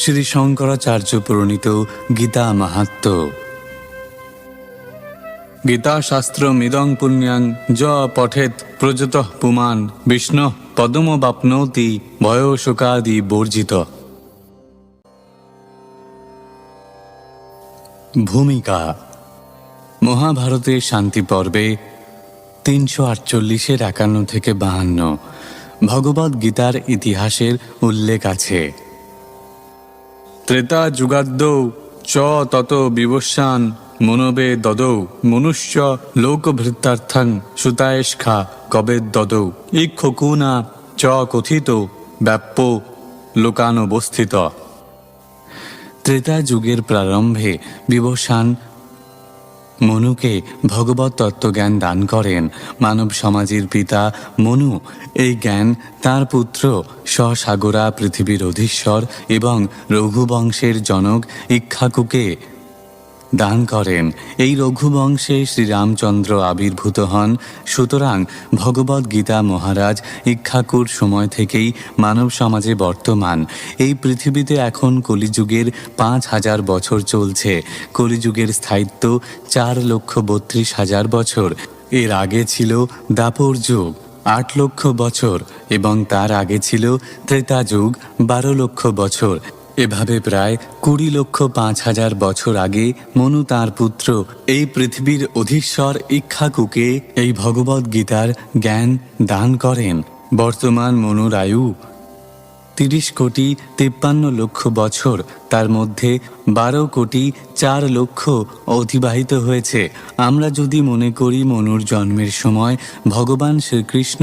শ্রী শঙ্করাচার্য প্রণীত গীতা মাহাত্ম্য। গীতাশাস্ত্রমিদং পুণ্যং য পঠেৎ প্রযতঃ পুমাन् বিষ্ণুঃ পদমবাপ্নোতি ভয়শোকাদি বর্জিত। ভূমিকা মহাভারতের শান্তি পর্বে 348 51 থেকে 52 ভগবদ্ গীতার ইতিহাসের উল্লেখ আছে। ত্রেতা যুগাদ্দৌ চ তত বিবস্বান মনোবে দদৌ মনুষ্য লোকভৃত্তার্থং সুতায়েষ্খা কবে দদৌ ইক্ষকুনা চ কথিত ব্যাপ্য লোকানবস্থিত। ত্রেতা যুগের প্রারম্ভে বিবস্বান মনুকে ভগবত তত্ত্বজ্ঞান দান করেন। মানব সমাজের পিতা মনু এই জ্ঞান তার পুত্র সসাগরা পৃথিবীর অধীশ্বর এবং রঘুবংশের জনক ইক্ষ্বাকুকে দান করেন। এই রঘুবংশে শ্রীরামচন্দ্র আবির্ভূত হন। সুতরাং ভগবদ্ গীতা মহারাজ ইক্ষ্বাকুর সময় থেকেই মানব সমাজে বর্তমান। এই পৃথিবীতে এখন কলিযুগের 5000 বছর চলছে। কলিযুগের স্থায়িত্ব 4,32,000 বছর। এর আগে ছিল দাপর যুগ 8 লক্ষ বছর এবং তার আগে ছিল ত্রেতা যুগ 12 লক্ষ বছর। এভাবে প্রায় 20,05,000 বছর আগে মনু তাঁর পুত্র এই পৃথিবীর অধীশ্বর ইক্ষ্বাকুকে এই ভগবদ্ গীতার জ্ঞান দান করেন। বর্তমান মনুর আয়ু 30,53,00,000 বছর। তার মধ্যে 12,04,00,000 অতিবাহিত হয়েছে। আমরা যদি মনে করি মনুর জন্মের সময় ভগবান শ্রীকৃষ্ণ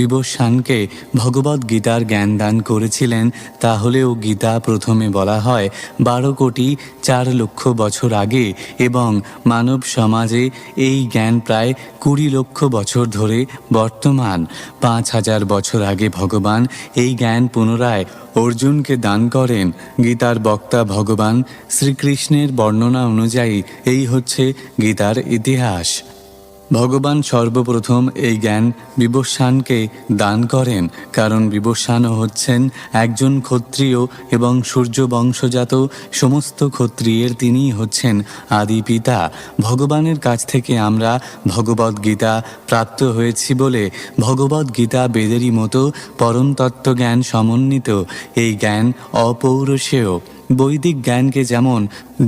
বিবস্বানকে ভগবদ্ গীতার জ্ঞান দান করেছিলেন, তাহলেও গীতা প্রথমে বলা হয় 12,04,00,000 বছর আগে এবং মানব সমাজে এই জ্ঞান প্রায় 20 লক্ষ বছর ধরে বর্তমান। 5000 বছর আগে ভগবান এই জ্ঞান পুনরায় অর্জুনকে দান করেন। গীতার বক্তা ভগবান শ্রীকৃষ্ণের বর্ণনা অনুযায়ী এই হচ্ছে গীতার ইতিহাস। ভগবান সর্বপ্রথম এই জ্ঞান বিবস্বানকে দান করেন, কারণ বিবস্বানও হচ্ছেন একজন ক্ষত্রিয় এবং সূর্য বংশজাত সমস্ত ক্ষত্রিয়ের তিনিই হচ্ছেন আদি পিতা। ভগবানের কাছ থেকে আমরা ভগবদ্ গীতা প্রাপ্ত হয়েছি বলে ভগবদ্ গীতা বেদেরই মতো পরম তত্ত্বজ্ঞান সমন্বিত। এই জ্ঞান অপৌরুষেয়। বৈদিক জ্ঞানকে যেমন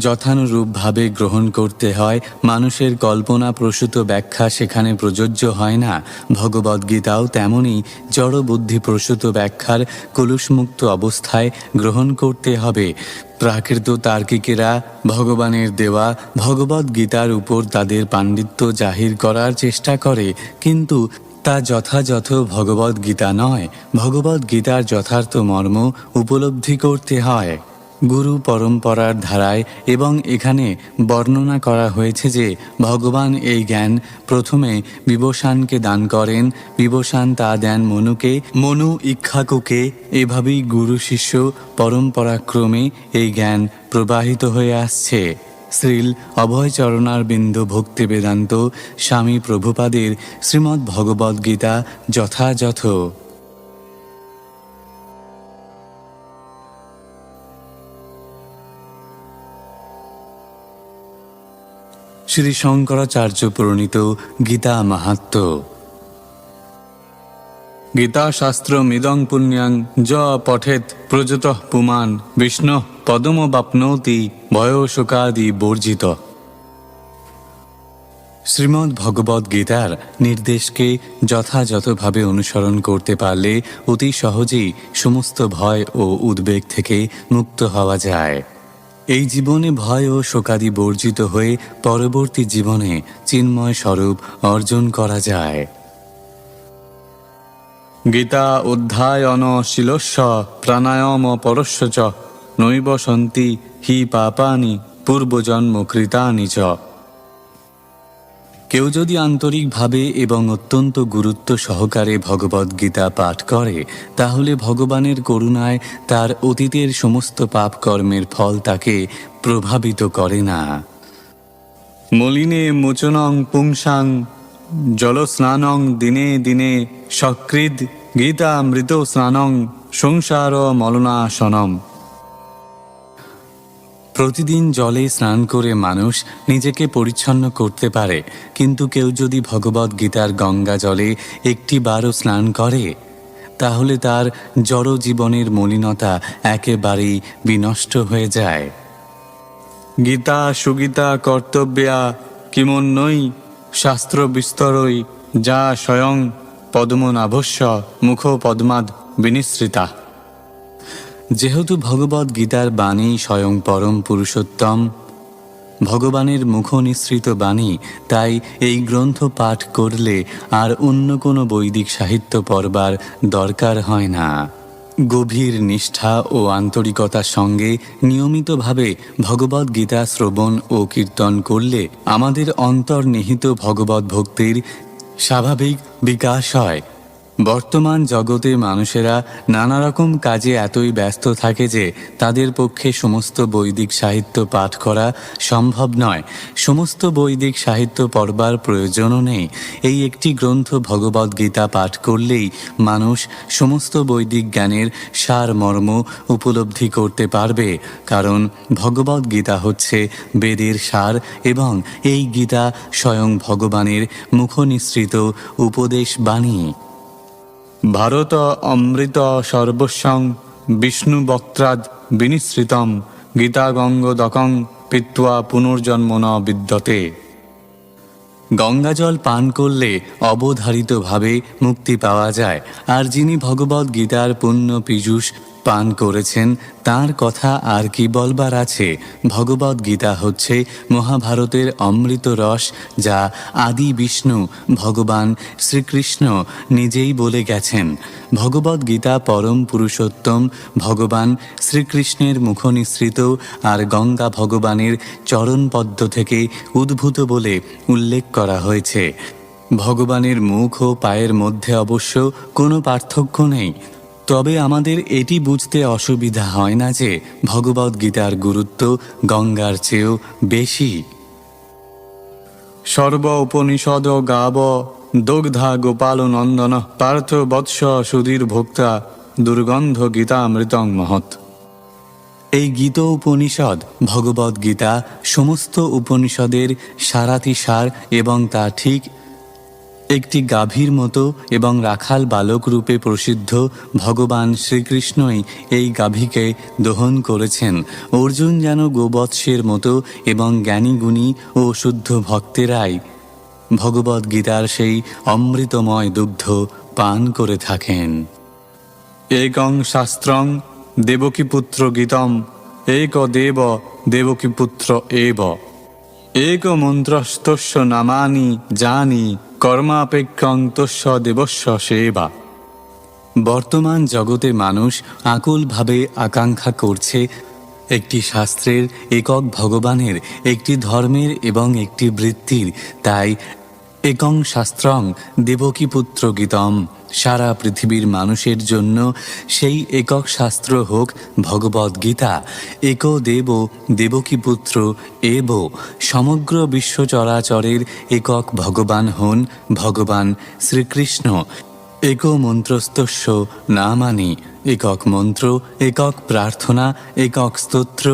যথানুরূপভাবে গ্রহণ করতে হয়, মানুষের কল্পনা প্রসূত ব্যাখ্যা সেখানে প্রযোজ্য হয় না। ভগবদ্ গীতাও তেমনই জড়বুদ্ধি প্রসূত ব্যাখ্যার কলুষমুক্ত অবস্থায় গ্রহণ করতে হবে। প্রাকৃত তার্কিকেরা ভগবানের দেওয়া ভগবদ্ গীতার উপর তাদের পাণ্ডিত্য জাহির করার চেষ্টা করে, কিন্তু তা যথাযথ ভগবদ্ গীতা নয়। ভগবদ্ গীতার যথার্থ মর্ম উপলব্ধি করতে হয় গুরু পরম্পরার ধারায়। এবং এখানে বর্ণনা করা হয়েছে যে ভগবান এই জ্ঞান প্রথমে বিবস্বানকে দান করেন, বিবস্বান তা দেন মনুকে, মনু ইক্ষ্বাকুকে। এভাবেই গুরু শিষ্য পরম্পরাক্রমে এই জ্ঞান প্রবাহিত হয়ে আসছে। শ্রীল অভয়চরণারবিন্দ ভক্তি বেদান্ত স্বামী প্রভুপাদের শ্রীমদ্ ভগবদ্ গীতা যথাযথ। শ্রী শঙ্করাচার্য প্রণীত গীতা মাহাত্ম্য। গীতাশাস্ত্রমিদং পুণ্যং য পঠেৎ প্রযতঃ পুমাन् বিষ্ণুঃ পদমবাপ্নোতি ভয়শোকাদি বর্জিত। শ্রীমদ্ ভগবদ্ গীতার নির্দেশকে যথাযথভাবে অনুসরণ করতে পারলে অতি সহজেই সমস্ত ভয় ও উদ্বেগ থেকে মুক্ত হওয়া যায়। এই জীবনে ভয় ও শোকাদি বর্জিত হয়ে পরবর্তী জীবনে চিন্ময় স্বরূপ অর্জন করা যায়। গীতা অধ্যায়নশীলস্য প্রাণায়াম পরস্য চ নৈব সন্তি হি পাপানি পূর্বজন্ম কৃতানি চ। কেউ যদি আন্তরিকভাবে এবং অত্যন্ত গুরুত্ব সহকারে ভগবদ্ গীতা পাঠ করে, তাহলে ভগবানের করুণায় তার অতীতের সমস্ত পাপ কর্মের ফল তাকে প্রভাবিত করে না। মলিনে মোচনং পুংসাং জলস্নানং দিনে দিনে সকৃদ গীতামৃত স্নানং সংসার মলনাশনম। প্রতিদিন জলে স্নান করে মানুষ নিজেকে পরিচ্ছন্ন করতে পারে, কিন্তু কেউ যদি ভগবদ্ গীতার গঙ্গা জলে একটিবারও স্নান করে তাহলে তার জড় জীবনের মলিনতা একেবারেই বিনষ্ট হয়ে যায়। গীতা সুগীতা কর্তব্যা কিমন্যই শাস্ত্র বিস্তরই যা স্বয়ং পদ্মনাভস্য মুখ পদ্মাদ বিনিসৃতা। যেহেতু ভগবদ্ গীতার বাণী স্বয়ং পরম পুরুষোত্তম, ভগবানের মুখ নিঃসৃত বাণী, তাই এই গ্রন্থ পাঠ করলে আর অন্য কোনো বৈদিক সাহিত্য পড়বার দরকার হয় না। গভীর নিষ্ঠা ও আন্তরিকতার সঙ্গে নিয়মিতভাবে ভগবদ্ গীতা শ্রবণ ও কীর্তন করলে আমাদের অন্তর্নিহিত ভগবদ্ ভক্তির স্বাভাবিক বিকাশ হয়। বর্তমান জগতে মানুষেরা নানা রকম কাজে এতই ব্যস্ত থাকে যে তাদের পক্ষে সমস্ত বৈদিক সাহিত্য পাঠ করা সম্ভব নয়। সমস্ত বৈদিক সাহিত্য পড়বার প্রয়োজনও নেই। এই একটি গ্রন্থ ভগবদ্ গীতা পাঠ করলেই মানুষ সমস্ত বৈদিক জ্ঞানের সারমর্ম উপলব্ধি করতে পারবে, কারণ ভগবদ্ গীতা হচ্ছে বেদের সার এবং এই গীতা স্বয়ং ভগবানের মুখনিসৃত উপদেশ বাণী। ভারত অমৃত সর্বস্বং বিষ্ণু বক্ত্রাদ বিনিসৃতম গীতা গঙ্গোদকং পিত্বা পুনর্জন্ম ন বিদ্যতে। গঙ্গাজল পান করলে অবধারিতভাবে মুক্তি পাওয়া যায়, আর যিনি ভগবদ্ গীতার পুণ্য পীযূষ পান করেছেন তার কথা আর কি বলবার আছে। ভগবদ্ গীতা হচ্ছে মহাভারতের অমৃত রস, যা আদি বিষ্ণু ভগবান শ্রীকৃষ্ণ নিজেই বলে গেছেন। ভগবদ্ গীতা পরম পুরুষোত্তম ভগবান শ্রীকৃষ্ণের মুখনিসৃত, আর গঙ্গা ভগবানের চরণপদ্ম থেকে উদ্ভূত বলে উল্লেখ করা হয়েছে। ভগবানের মুখ ও পায়ের মধ্যে অবশ্য কোনো পার্থক্য নেই, তবে আমাদের এটি বুঝতে অসুবিধা হয় না যে ভগবদ্ গীতার গুরুত্ব গঙ্গার চেয়েও বেশি। সর্ব উপনিষদ গাব দগ্ধা গোপাল নন্দন পার্থ বৎস সুধীর ভোক্তা দুর্গন্ধ গীতামৃতং মহৎ। এই গীত উপনিষদ ভগবদ্ গীতা সমস্ত উপনিষদের সারাতিসার, এবং তা ঠিক একটি গাভীর মতো এবং রাখাল বালক রূপে প্রসিদ্ধ ভগবান শ্রীকৃষ্ণই এই গাভীকে দহন করেছেন। অর্জুন যেন গোবৎসের মতো এবং জ্ঞানীগুণী ও শুদ্ধ ভক্তেরাই ভগবদ্ গীতার সেই অমৃতময় দুগ্ধ পান করে থাকেন। একং শাস্ত্রং দেবকীপুত্র গীতম এক দেব দেবকীপুত্র এব এক মন্ত্রস্তস্য নামানি জানি কর্মাপেক্ষং তস্য দেবস্য সেবা। বর্তমান জগতে মানুষ আকুলভাবে আকাঙ্ক্ষা করছে একটি শাস্ত্রের, একক ভগবানের, একটি ধর্মের এবং একটি বৃত্তির। তাই একং শাস্ত্রং দেবকীপুত্র গীতম, সারা পৃথিবীর মানুষের জন্য সেই একক শাস্ত্র হোক ভগবদ্ গীতা। এক দেব দেবকীপুত্র এব, সমগ্র বিশ্ব চরাচরের একক ভগবান হন ভগবান শ্রীকৃষ্ণ। এক মন্ত্রস্তস্য নামানি, একক মন্ত্র, একক প্রার্থনা, একক স্তোত্র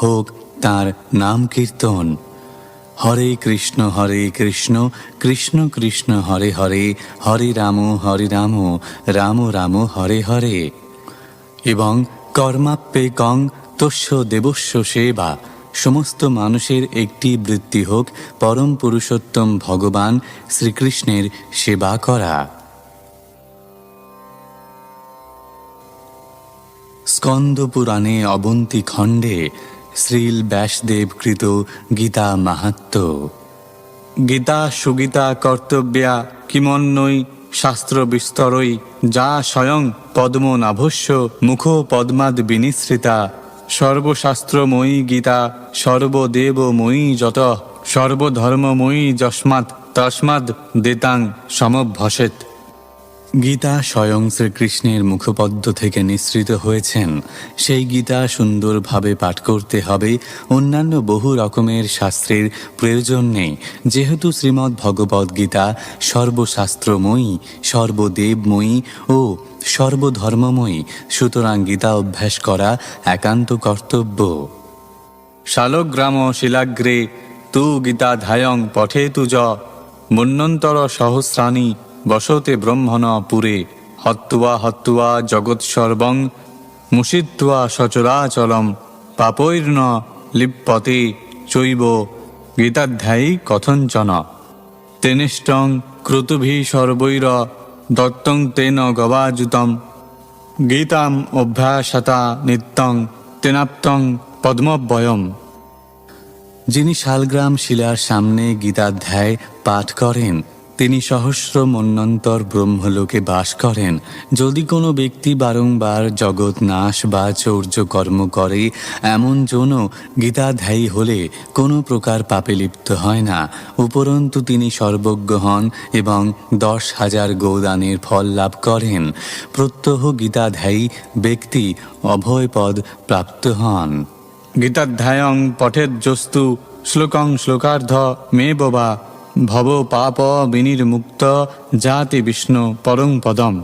হোক তাঁর নাম কীর্তন। হরে কৃষ্ণ কৃষ্ণ কৃষ্ণ হরে হরে, হরে রাম রাম রাম হরে হরে। এবং কর্মাপ্যেকং তস্য দেবস্য সেবা, সমস্ত মানুষের একটি বৃত্তি হোক পরম পুরুষোত্তম ভগবান শ্রীকৃষ্ণের সেবা করা। স্কন্দ পুরাণে অবন্তী খণ্ডে শ্রীল ব্যাসদেব কৃত গীতা মাহাত্ম্য। গীতা সুগীতা কর্তব্যা কিমন্যই শাস্ত্র বিস্তরই যা স্বয়ং পদ্মনাভস্য মুখ পদ্মাদ বিনিসৃতা। সর্বশাস্ত্রময়ী গীতা সর্বদেবময়ী যত সর্বধর্মময়ী যস্মাৎ তস্মাৎ দেতাং সমভ্যসেৎ। গীতা স্বয়ং শ্রীকৃষ্ণের মুখপদ্ম থেকে নিঃসৃত হয়েছেন। সেই গীতা সুন্দরভাবে পাঠ করতে হবে, অন্যান্য বহু রকমের শাস্ত্রের প্রয়োজন নেই। যেহেতু শ্রীমদ্ ভগবদ্ গীতা সর্বশাস্ত্রময়ী, সর্বদেবময়ী ও সর্বধর্মময়ী, সুতরাং গীতা অভ্যাস করা একান্ত কর্তব্য। শালগ্রাম শিলাগ্রে তু গীতাধ্যায়ং পঠেতু য মন্বন্তর সহস্রাণি বসতে ব্রহ্মণ পুরে হত্বা হত্বা জগৎসর্বং মুষিত্বা সচরাচলম পাপৈর্ন লিপ্যতে চৈব গীতাধ্যায়ী কথঞ্চন তেনিষ্টং ক্রতুভি সর্বৈর দত্তং তেন গবাযুতম গীতাম অভ্যাসতা নিত্যং তেনাপ্তং পদ্মবয়ম। যিনি শালগ্রাম শিলার সামনে গীতাধ্যায় পাঠ করেন তিনি সহস্র মন্বন্তর ব্রহ্মলোকে বাস করেন। যদি কোনো ব্যক্তি বারংবার জগৎ নাশ বা চৌর্য কর্ম করে এমন জন্য গীতাধ্যায়ী হলে কোনো প্রকার পাপে লিপ্ত হয় না, উপরন্তু তিনি সর্বজ্ঞ হন এবং 10,000 গোদানের ফল লাভ করেন। প্রত্যহ গীতাধ্যায়ী ব্যক্তি অভয়পদ প্রাপ্ত হন। গীতাধ্যায়ং পঠেজ্জস্তু শ্লোকং শ্লোকার্ধ মে বা ভব পাপ বিনির্মুক্ত জাতি বিষ্ণু পরং পদম।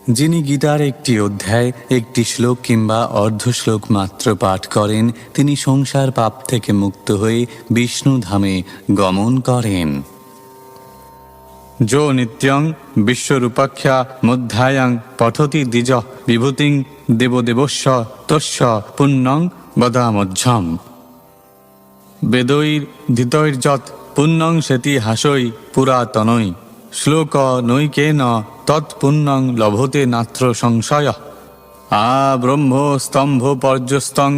যিনি গীতার একটি অধ্যায়, একটি শ্লোক কিংবা অর্ধ শ্লোক মাত্র পাঠ করেন তিনি সংসার পাপ থেকে মুক্ত হয়ে বিষ্ণু ধামে গমন করেন। যো নিত্যং বিশ্বরূপাখ্যা মধ্যায়াং পঠতি দ্বিজ বিভূতিং দেবদেবস্য তস্য পুণ্যং বদামধ্যম। বেদৈর ধিতৈর্যৎ পুণ্যং সেতি হাসৈ পুরাতনৈ শ্লোক নৈকেন তৎপুণ্যং লভতে নাত্র সংশয়। আ ব্রহ্ম স্তম্ভ পর্যস্তং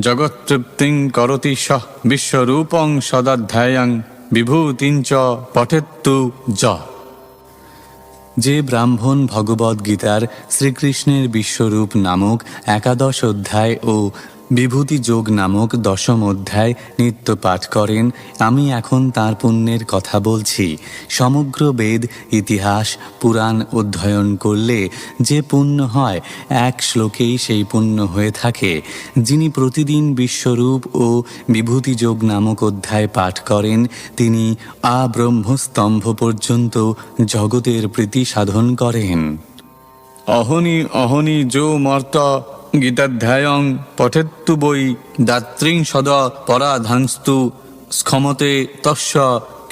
জগত্তৃপ্তিং করতি স বিশ্বরূপং সদাধ্যায়ং বিভূতিঞ্চ পঠেত্তু য। যে ব্রাহ্মণ ভগবদ্গীতার শ্রীকৃষ্ণের বিশ্বরূপ নামক 11 অধ্যায় ও বিভূতি যোগ নামক 10ম অধ্যায় নিত্য পাঠ করেন, আমি এখন তার পুণ্যের কথা বলছি। সমগ্র বেদ, ইতিহাস, পুরাণ অধ্যয়ন করলে যে পুণ্য হয় এক শ্লোকেই সেই পুণ্য হয়ে থাকে। যিনি প্রতিদিন বিশ্বরূপ ও বিভূতি যোগ নামক অধ্যায় পাঠ করেন তিনি আব্রহ্মস্তম্ভ পর্যন্ত জগতের প্রীতি সাধন করেন। অহনি অহনি যো মর্ত গীতাধ্যায়ং পঠেত্তু বৈ দাত্রিংশদ পরাধাংস্তু স্খমতে তস্য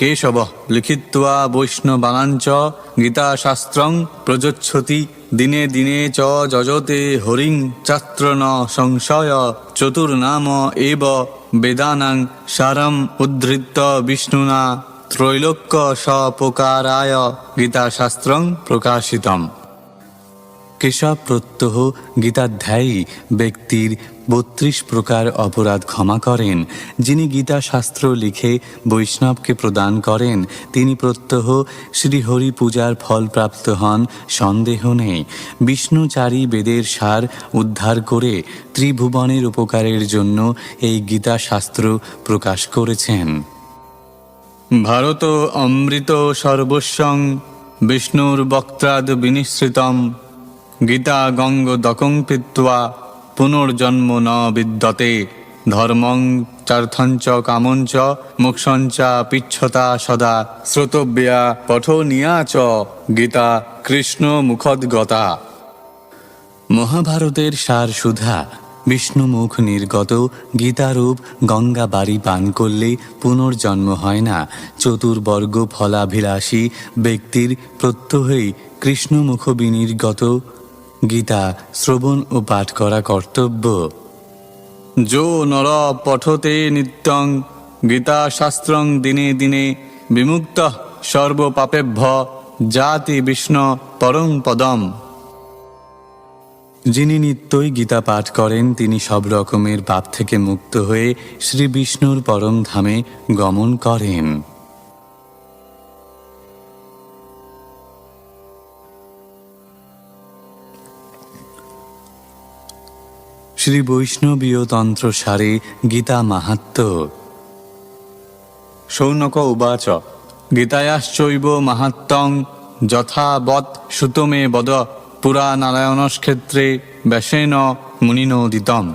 কেশব লিখিত্বা বৈষ্ণবানাঞ্চ গীতাশাস্ত্রং প্রযচ্ছতি দিনে দিনে চ যজতে হরিং চাত্র ন সংশয় চতুর্নাম এব বেদানাং সারম উদ্ধৃত্য বিষ্ণুনা ত্রৈলোক্য সপকারায় গীতাশাস্ত্রং প্রকাশিতম। কেশব প্রত্যহ গীতাধ্যায়ী ব্যক্তির 32 প্রকার অপরাধ ক্ষমা করেন। যিনি গীতা শাস্ত্র লিখে বৈষ্ণবকে প্রদান করেন তিনি প্রত্যহ শ্রীহরি পূজার ফল প্রাপ্ত হন, সন্দেহ নেই। বিষ্ণুচারী বেদের সার উদ্ধার করে ত্রিভুবনের উপকারের জন্য এই গীতা শাস্ত্র প্রকাশ করেছেন। ভারত অমৃত সর্বস্বং বিষ্ণুর বক্ত্রাদ বিনিশ্রিতম গীতা গঙ্গ দকং পিত্বা পুনর্জন্ম ন বিদ্যতে ধর্মং চার্থঞ্চ কামঞ্চ মোক্ষঞ্চ পিচ্ছতা সদা শ্রোতব্যা পঠনীয়া চ গীতা কৃষ্ণ মুখোদ্গতা। মহাভারতের সার সুধা বিষ্ণুমুখ নির্গত গীতারূপ গঙ্গা বাড়ি পান করলে পুনর্জন্ম হয় না। চতুর্বর্গ ফলাভিলাষী ব্যক্তির প্রত্যহই কৃষ্ণমুখ বিনির্গত গীতা শ্রবণ ও পাঠ করা কর্তব্য। যো নর পঠতে নিত্যং গীতা শাস্ত্রং দিনে দিনে বিমুক্ত সর্বপাপেভ্য জাতি বিষ্ণু পরং পদম। যিনি নিত্যই গীতা পাঠ করেন তিনি সব রকমের পাপ থেকে মুক্ত হয়ে শ্রী বিষ্ণুর পরম ধামে গমন করেন। শ্রী বৈষ্ণবীয় তন্ত্র সারে গীতা মাহাত্ম্য। শৌনক উবাচ গীতায়াশ্চৈব মাহাত্ম্যং যথাবৎ সুতমে বদ পুরা নারায়ণস্ক্ষেত্রে ব্যাসেন মুনিনোদিতম।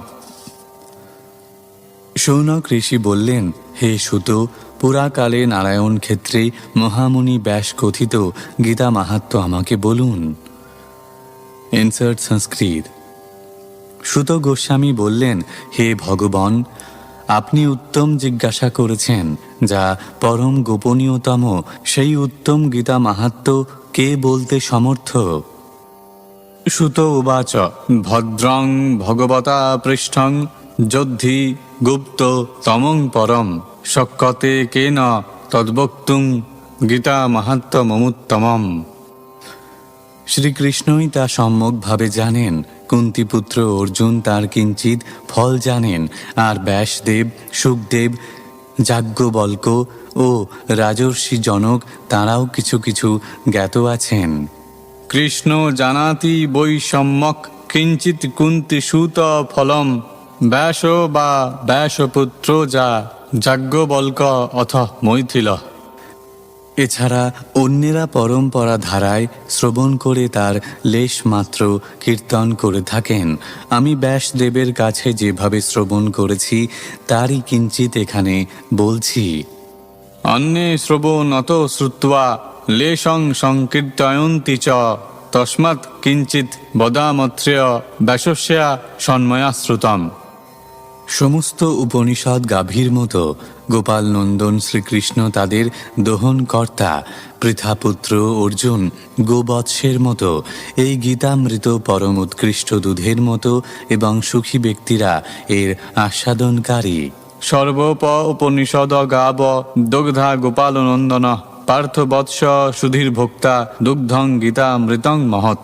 শৌনক ঋষি বললেন, হে সুত, পুরাকালে নারায়ণ ক্ষেত্রে মহামুনি ব্যাস কথিত গীতা মাহাত্ম্য আমাকে বলুন। ইনসার্ট সংস্কৃত। সুত গোস্বামী বললেন, হে ভগবান, আপনি উত্তম জিজ্ঞাসা করেছেন, যা পরম গোপনীয়তম সেই উত্তম গীতা মাহাত্ম্য কে বলতে সমর্থ? সুত উবাচ, ভদ্রং ভগবতা পৃষ্ঠং যদ্ধি গুপ্ত তমং পরম শক্যতে কেন তদ্বক্তুং গীতা মাহাত্ম্যমুত্তমম। শ্রীকৃষ্ণই তা সম্যকভাবে জানেন। কুন্তিপুত্র অর্জুন তার কিঞ্চিত ফল জানেন, আর ব্যাসদেব, সুখদেব, যাজ্ঞবল্ক ও রাজর্ষি জনক তাঁরাও কিছু কিছু জ্ঞাত আছেন। কৃষ্ণ জানাতি বৈ সম্যক কিঞ্চিত কুন্তিসূত ফলম ব্যাস বা ব্যাসপুত্র যা যাজ্ঞবল্ক অথ মৈথিল। এছাড়া অন্যেরা পরম্পরা ধারায় শ্রবণ করে তার লেশ মাত্র কীর্তন করে থাকেন। আমি ব্যাসদেবের কাছে যেভাবে শ্রবণ করেছি তারই কিঞ্চিত এখানে বলছি। অন্যে শ্রবণত শ্রুত্বা লেশং সংকীর্তয়ন্তি চ তস্মাৎ কিঞ্চিত বদামত্রেয় ব্যাসস্যা সন্ময়া শ্রুতম। সমস্ত উপনিষদ গাভীর মতো গোপাল নন্দন শ্রীকৃষ্ণ তাদের দোহনকর্তা, পৃথাপুত্র অর্জুন গোবৎসের মতো, এই গীতামৃত পরম উৎকৃষ্ট দুধের মতো এবং সুখী ব্যক্তিরা এর আস্বাদনকারী। সর্বোপ উপনিষদ গাব দগ্ধা গোপাল নন্দন পার্থ বৎস সুধীর ভোক্তা দুগ্ধং গীতামৃতং মহৎ।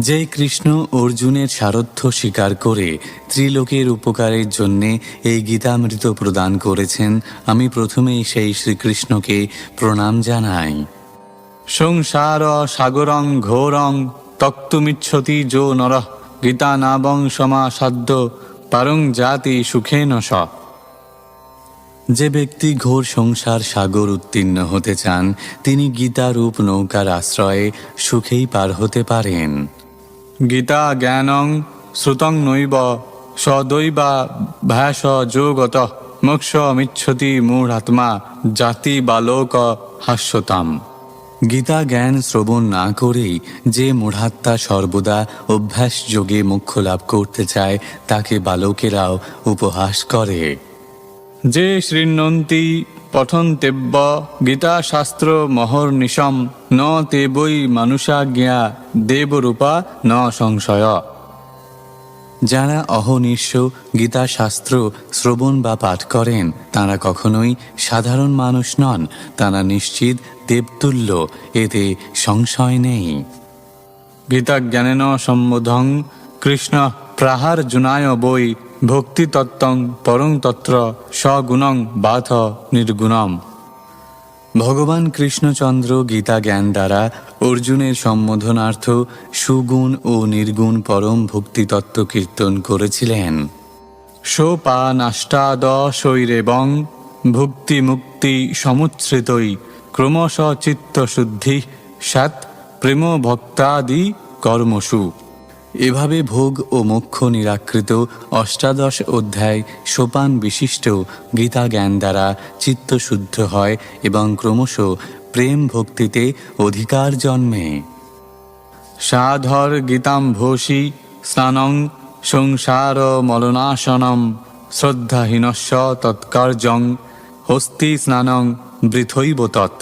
যে কৃষ্ণ অর্জুনের সারথ্য স্বীকার করে ত্রিলোকের উপকারের জন্যে এই গীতামৃত প্রদান করেছেন, আমি প্রথমেই সেই শ্রীকৃষ্ণকে প্রণাম জানাই। সংসার সাগরং ঘোরং তক্তুমিচ্ছতি যো নরঃ গীতা নাবং সমাসাদ্য পারং জাতি সুখেন স। যে ব্যক্তি ঘোর সংসার সাগর উত্তীর্ণ হতে চান, তিনি গীতারূপ নৌকার আশ্রয়ে সুখেই পার হতে পারেন। গীতা জ্ঞানং শ্রুতং নৈব সদৈবা ভাস যোগত মোক্ষমিচ্ছতি মূঢ়াত্মা জাতি বালোক হাস্যতাম। গীতা জ্ঞান শ্রবণ না করেই যে মূঢ়াত্মা সর্বদা অভ্যাস যোগে মোক্ষ লাভ করতে চায়, তাকে বালকেরাও উপহাস করে। যে শৃণ্বন্তি পঠন্তেব্য গীতাশাস্ত্র মহর্নিশম ন তে বৈ মানুষাজ্ঞা দেবরূপা ন সংশয়। যারা অহনিশ গীতাশাস্ত্র শ্রবণ বা পাঠ করেন, তাঁরা কখনোই সাধারণ মানুষ নন, তাঁরা নিশ্চিত দেবতুল্য, এতে সংশয় নেই। গীতাজ্ঞানেন সম্বোধং কৃষ্ণ প্রাহার্জুনায় বৈ ভক্তিতত্ত্বং পরং তত্র সগুণং বাথ নির্গুণম। ভগবান কৃষ্ণচন্দ্র গীতা জ্ঞান দ্বারা অর্জুনের সম্বোধনার্থ সুগুণ ও নির্গুণ পরম ভক্তিতত্ত্ব কীর্তন করেছিলেন। সোপানাষ্টাদশৈরেবং ভুক্তি মুক্তি সমুচ্ছ্রিতৈ ক্রমশ চিত্তশুদ্ধি স্যাৎ প্রেম ভক্তাদি কর্মসু। এভাবে ভোগ ও মোক্ষ নিরাকৃত অষ্টাদশ অধ্যায় সোপান বিশিষ্ট গীতা জ্ঞান দ্বারা চিত্তশুদ্ধ হয় এবং ক্রমশ প্রেম ভক্তিতে অধিকার জন্মে। সাধর গীতাম্ভোষি স্নানং সংসার মলনাশনম শ্রদ্ধাহীনস্য তৎকার্যং হস্তি স্নানং বৃথৈব তৎ।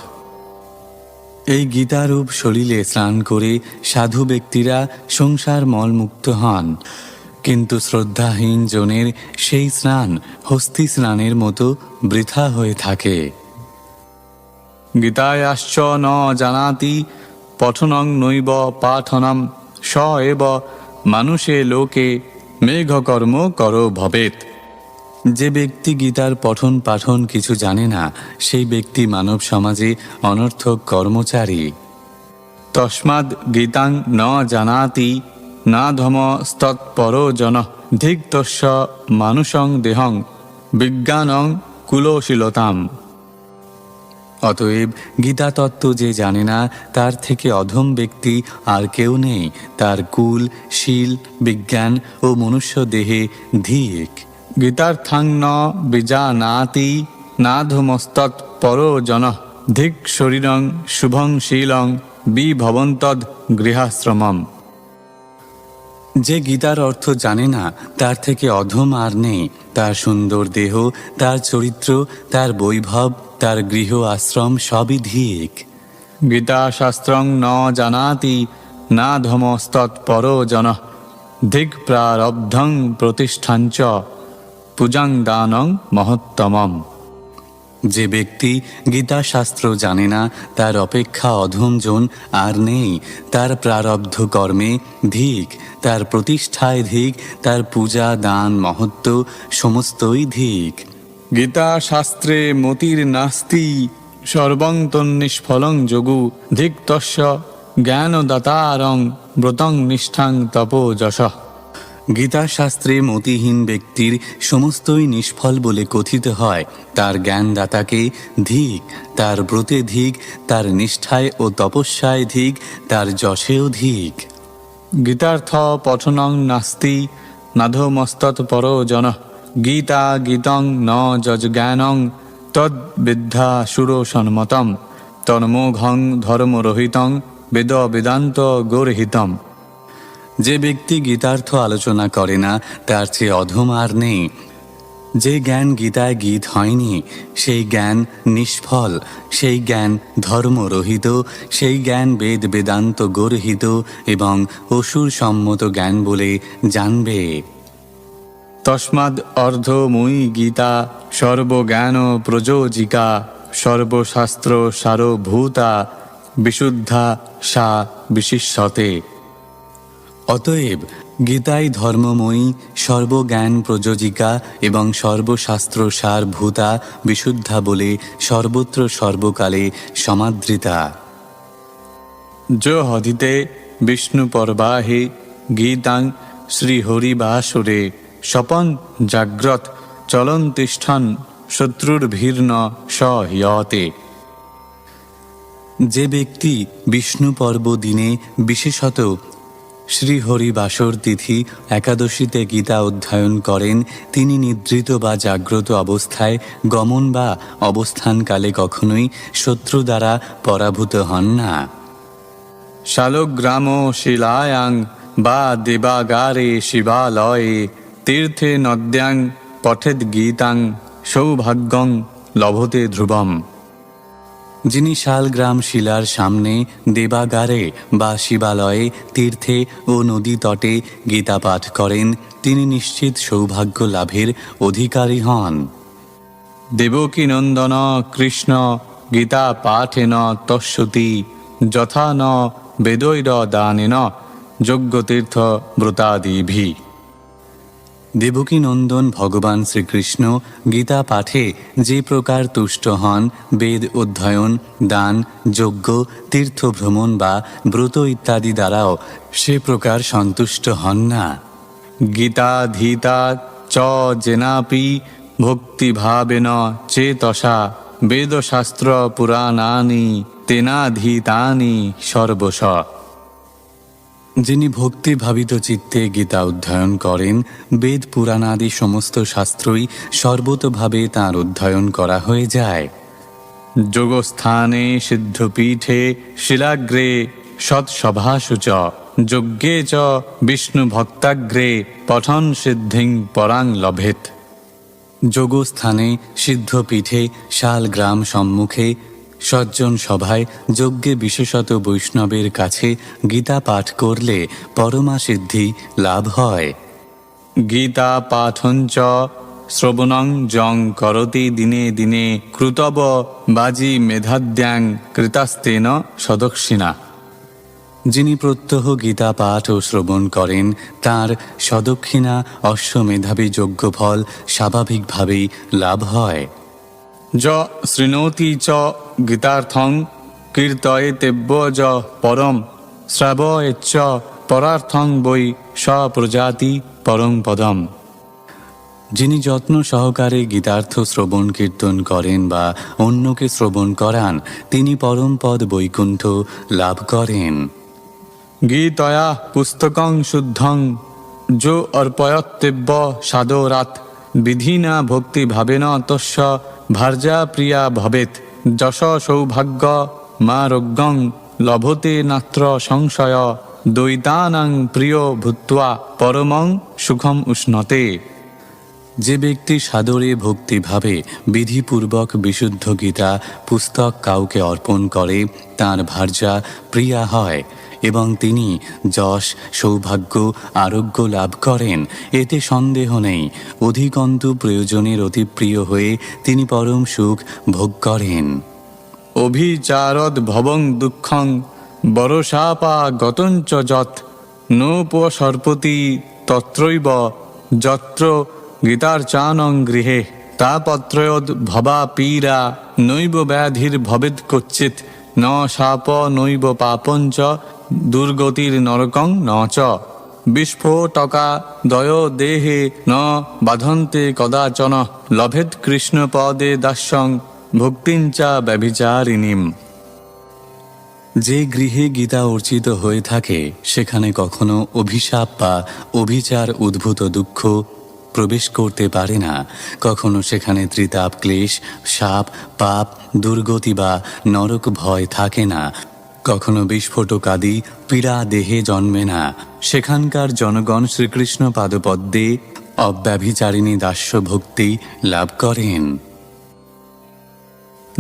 এই গীতারূপ সলিলে স্নান করে সাধু ব্যক্তিরা সংসার মলমুক্ত হন, কিন্তু শ্রদ্ধাহীন জনের সেই স্নান হস্তি স্নানের মতো বৃথা হয়ে থাকে। গীতায়াশ্চ ন জানাতি পঠনং নৈব পাঠনম স এব মানুষে লোকে মেঘকর্ম কর ভবেত। যে ব্যক্তি গীতার পঠন পাঠন কিছু জানে না, সেই ব্যক্তি মানব সমাজে অনর্থক কর্মচারী। তস্মাদ গীতাং ন জানাতি নাধমস্তৎপরো জন ধিক্তস্য মানুষং দেহং বিজ্ঞানং কুলশীলতাম। অতএব গীতা তত্ত্ব যে জানে না, তার থেকে অধম ব্যক্তি আর কেউ নেই। তার কুল, শীল, বিজ্ঞান ও মনুষ্য দেহে ধিক। গীতার্থাং ন বিজানাতি নাধমস্তৎপরো জন ধিক শরীরং শুভং শীলং বিভবন্তদ গৃহাশ্রমম। যে গীতার অর্থ জানে না তার থেকে অধম আর নেই। তার সুন্দর দেহ, তার চরিত্র, তার বৈভব, তার গৃহ আশ্রম সবই ধিক। গীতা শাস্ত্রং ন জানাতি না ধমস্তৎপরো জন ধিক প্রারব্ধং প্রতিষ্ঠাঞ্চ পূজাং দানং মহত্তমম। যে ব্যক্তি গীতা শাস্ত্র জানে না তার অপেক্ষা অধম জন আর নেই। তার প্রারব্ধ কর্মে ধিক, তার প্রতিষ্ঠায় ধিক, তার পূজা দান মহত্ব সমস্তই ধিক। গীতা শাস্ত্রে মতির নাস্তি সর্বং তন্নিষ্ফলং যোগু ধিক তস্য জ্ঞানদাতারং ব্রতং নিষ্ঠাং তপোযশঃ। গীতা শাস্ত্রে মতিহীন ব্যক্তির সমস্তই নিষ্ফল বলে কথিত হয়। তার জ্ঞানদাতাকে ধিক, তার ব্রতে ধিক, তার নিষ্ঠায় ও তপস্যায় ধিক, তার যশেও ধিক। গীতার্থ পঠনং নাস্তি নাধমস্তৎপরো জনঃ গীতা গীতং ন যজ্ঞানং তদ্বিদ্ধা সুরো সন্মতম তন্মোঘং ধর্মরহিতং বেদ বেদান্ত গৌরহিতম। যে ব্যক্তি গীতার্থ আলোচনা করে না তার চেয়ে অধম আর নেই। যে জ্ঞান গীতায় গীত হয়নি সেই জ্ঞান নিষ্ফল, সেই জ্ঞান ধর্মরহিত, সেই জ্ঞান বেদ বেদান্ত গর্হিত এবং অসুর সম্মত জ্ঞান বলে জানবে। তস্মাদ অর্ধময়ী গীতা সর্বজ্ঞান প্রযোজিকা সর্বশাস্ত্র সারভূতা বিশুদ্ধা সা বিশিষ্যতে। অতএব গীতাই ধর্মময়ী, সর্বজ্ঞান প্রযোজিকা এবং সর্বশাস্ত্র সারভূতা বিশুদ্ধা বলে সর্বত্র সর্বকালে সমাদৃতা। যো হদিতে বিষ্ণু পর্বাহে গীতাং শ্রীহরিবাসরে স্বপন জাগ্রত চলন তিষ্ঠন শত্রুর্ভীর্ন সহ্যতে। যে ব্যক্তি বিষ্ণু পর্ব দিনে বিশেষত শ্রীহরিবাসর তিথি একাদশীতে গীতা অধ্যয়ন করেন তিনি নিদ্রিত বা জাগ্রত অবস্থায় গমন বা অবস্থানকালে কখনোই শত্রু দ্বারা পরাভূত হন না। শালগ্রাম শিলায়াং বা দেবাগারে শিবালয়ে তীর্থে নদ্যাং পঠেদ গীতাং সৌভাগ্যং লভতে ধ্রুবম। যিনি শালগ্রাম শিলার সামনে দেবাগারে বা শিবালয়ে তীর্থে ও নদী তটে গীতা পাঠ করেন তিনি নিশ্চিত সৌভাগ্য লাভের অধিকারী হন। দেবকী নন্দন কৃষ্ণ গীতা পাঠেন তস্যতি যথা ন বেদৈর দানেন যজ্ঞতীর্থ ব্রতাদিভি। দেবকী নন্দন ভগবান শ্রীকৃষ্ণ গীতা পাঠে যে প্রকার তুষ্ট হন বেদ অধ্যয়ন, দান, যজ্ঞ, তীর্থ ভ্রমণ বা ব্রত ইত্যাদি দ্বারাও সে প্রকার সন্তুষ্ট হন না। গীতা ধীতা চ জেনাপি ভক্তিভাবেন চেতসা বেদশাস্ত্র পুরাণানি তেনাধীতানি সর্বশ। যিনি ভক্তি ভাবিত চিত্তে গীতা অধ্যয়ন করেন বেদ পুরাণাদি সমস্ত শাস্ত্রই সর্বতোভাবে তাঁর অধ্যয়ন করা হয়ে যায়। যোগস্থানে সিদ্ধপীঠে শিলাগ্রে সৎসভাসু চ যজ্ঞে চ বিষ্ণু ভক্তাগ্রে পঠন সিদ্ধিং পরাং লভেত। যোগস্থানে সিদ্ধপীঠে শালগ্রাম সম্মুখে সজ্জন সভায় যজ্ঞে বিশেষত বৈষ্ণবের কাছে গীতা পাঠ করলে পরমা সিদ্ধি লাভ হয়। গীতা পাঠঞ্চ শ্রবণং জং করতি দিনে দিনে কৃতব বাজি মেধাদ্যাং কৃতাস্তেন সদক্ষিণা। যিনি প্রত্যহ গীতা পাঠ ও শ্রবণ করেন তাঁর সদক্ষিণা অশ্বমেধাবী যজ্ঞফল স্বাভাবিকভাবেই লাভ হয়। য শৃণোতি চ গীতার্থং কীর্তয়েতেব্য য পরম শ্রাবয়েচ্চ পরার্থং বৈ স্বপ্রজাতি পরং পদম। যিনি যত্ন সহকারে গীতার্থ শ্রবণ কীর্তন করেন বা অন্যকে শ্রবণ করান তিনি পরম পদ বৈকুণ্ঠ লাভ করেন। গীতয়া পুস্তকং শুদ্ধং যো অর্পয়ত্যেব্য সাদরাত বিধিনা ভক্তি ভাবেন তস্য ভার্যা প্রিয়া ভবেত যশ সৌভাগ্য মারোগ্যং লভতে নাত্র সংশয় দ্বৈতানাং প্রিয় ভূত্বা পরমং সুখম উষ্ণতে। যে ব্যক্তি সাদরে ভক্তিভাবে বিধিপূর্বক বিশুদ্ধ গীতা পুস্তক কাউকে অর্পণ করে তার ভার্যা প্রিয়া হয় এবং তিনি যশ সৌভাগ্য আরোগ্য লাভ করেন, এতে সন্দেহ নেই। অধিকন্তু প্রয়োজনের অতি প্রিয় হয়ে তিনি পরম সুখ ভোগ করেন। অভিচারদ ভবং দুঃখং বরসাপা গতঞ্চ যৎ নোপসর্পতি তত্রৈব যত্র গীতার্চানং গৃহে তাপত্রয়োদ ভবা পীরা নৈব ব্যাধির ভবেদ কচ্চিৎ ন শাপ নৈব পাপঞ্চ দুর্গতির নরকং ন চ বিস্ফোটকা দয় দেহে ন বাধন্তে কদাচন লভেদ কৃষ্ণপদে দাস্যং ভক্তিঞ্চা ব্যভিচারিণীম। যে গৃহে গীতা অর্চিত হয়ে থাকে সেখানে কখনো অভিশাপ বা অভিচার উদ্ভূত দুঃখ প্রবেশ করতে পারে না। কখনো সেখানে ত্রিতাপ ক্লেশ শাপ পাপ দুর্গতি বা নরক ভয় থাকে না। কখনো বিস্ফোটক আদি পীড়া দেহে জন্মে না। সেখানকার জনগণ শ্রীকৃষ্ণ পাদপদ্মে অব্যভিচারিণী দাস্য ভক্তি লাভ করেন।